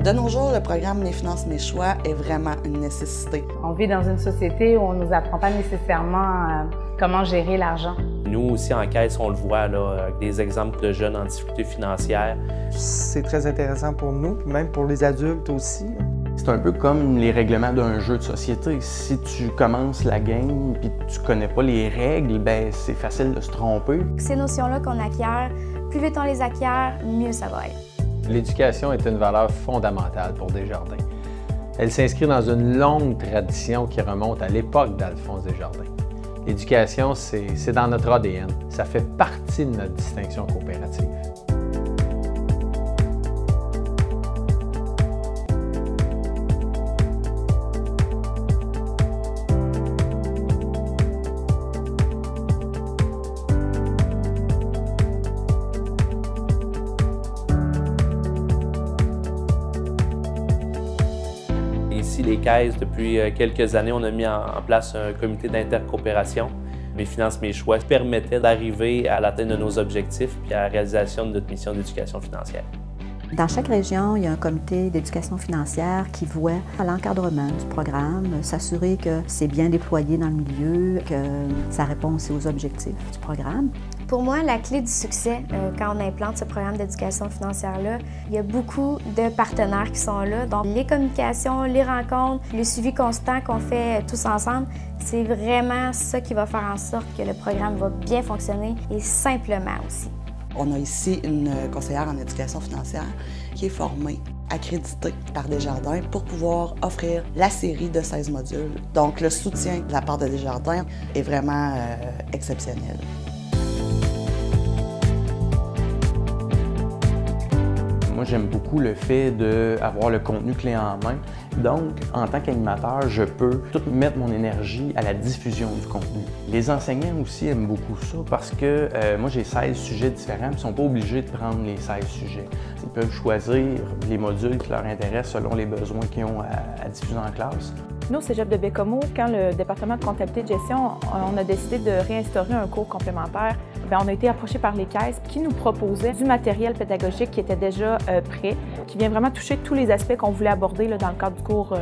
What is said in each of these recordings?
De nos jours, le programme Mes finances, mes choix est vraiment une nécessité. On vit dans une société où on ne nous apprend pas nécessairement comment gérer l'argent. Nous aussi, en caisse, on le voit, là, avec des exemples de jeunes en difficulté financière. C'est très intéressant pour nous, puis même pour les adultes aussi. C'est un peu comme les règlements d'un jeu de société. Si tu commences la game et tu connais pas les règles, ben c'est facile de se tromper. Ces notions-là qu'on acquiert, plus vite on les acquiert, mieux ça va être. L'éducation est une valeur fondamentale pour Desjardins. Elle s'inscrit dans une longue tradition qui remonte à l'époque d'Alphonse Desjardins. L'éducation, c'est dans notre ADN. Ça fait partie de notre distinction coopérative. Ici, les caisses, depuis quelques années, on a mis en place un comité d'intercoopération. Mes finances, mes choix permettaient d'arriver à l'atteinte de nos objectifs et à la réalisation de notre mission d'éducation financière. Dans chaque région, il y a un comité d'éducation financière qui voit à l'encadrement du programme, s'assurer que c'est bien déployé dans le milieu, que ça répond aussi aux objectifs du programme. Pour moi, la clé du succès, quand on implante ce programme d'éducation financière-là, il y a beaucoup de partenaires qui sont là. Donc, les communications, les rencontres, le suivi constant qu'on fait tous ensemble, c'est vraiment ça qui va faire en sorte que le programme va bien fonctionner et simplement aussi. On a ici une conseillère en éducation financière qui est formée, accréditée par Desjardins pour pouvoir offrir la série de 16 modules. Donc, le soutien de la part de Desjardins est vraiment exceptionnel. Moi, j'aime beaucoup le fait d'avoir le contenu clé en main. Donc, en tant qu'animateur, je peux tout mettre mon énergie à la diffusion du contenu. Les enseignants aussi aiment beaucoup ça parce que moi, j'ai 16 sujets différents. Ils ne sont pas obligés de prendre les 16 sujets. Ils peuvent choisir les modules qui leur intéressent selon les besoins qu'ils ont à diffuser en classe. Nous, au Cégep de Baie-Comeau, quand le département de comptabilité de gestion, on a décidé de réinstaurer un cours complémentaire, bien, on a été approchés par les caisses qui nous proposaient du matériel pédagogique qui était déjà prêt, qui vient vraiment toucher tous les aspects qu'on voulait aborder là, dans le cadre du cours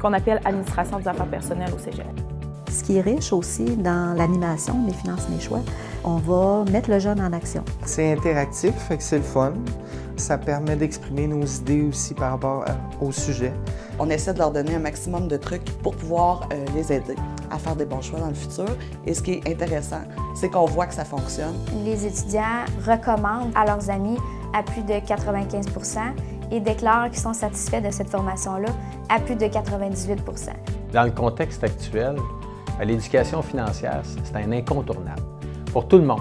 qu'on appelle Administration des affaires personnelles au Cégep. Ce qui est riche aussi dans l'animation, Mes finances, mes choix, on va mettre le jeune en action. C'est interactif, fait que c'est le fun. Ça permet d'exprimer nos idées aussi par rapport au sujet. On essaie de leur donner un maximum de trucs pour pouvoir les aider à faire des bons choix dans le futur. Et ce qui est intéressant, c'est qu'on voit que ça fonctionne. Les étudiants recommandent à leurs amis à plus de 95 % et déclarent qu'ils sont satisfaits de cette formation-là à plus de 98 %. Dans le contexte actuel, l'éducation financière, c'est un incontournable pour tout le monde,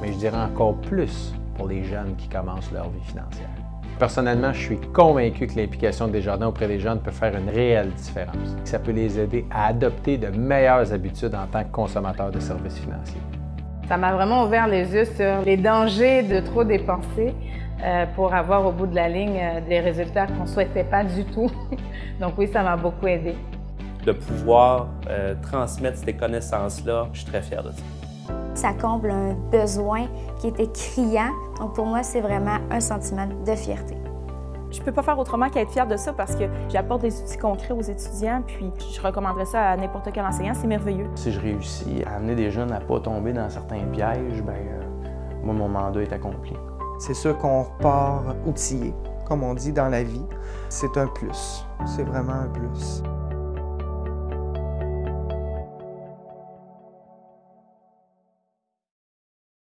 mais je dirais encore plus pour les jeunes qui commencent leur vie financière. Personnellement, je suis convaincu que l'implication des Desjardins auprès des jeunes peut faire une réelle différence. Ça peut les aider à adopter de meilleures habitudes en tant que consommateurs de services financiers. Ça m'a vraiment ouvert les yeux sur les dangers de trop dépenser pour avoir au bout de la ligne des résultats qu'on ne souhaitait pas du tout. Donc oui, ça m'a beaucoup aidé. De pouvoir transmettre ces connaissances-là, je suis très fier de ça. Ça comble un besoin qui était criant. Donc pour moi, c'est vraiment un sentiment de fierté. Je ne peux pas faire autrement qu'être fière de ça parce que j'apporte des outils concrets aux étudiants, puis je recommanderais ça à n'importe quel enseignant, c'est merveilleux. Si je réussis à amener des jeunes à ne pas tomber dans certains pièges, bien, moi, mon mandat est accompli. C'est sûr qu'on repart outillé, comme on dit dans la vie. C'est un plus. C'est vraiment un plus.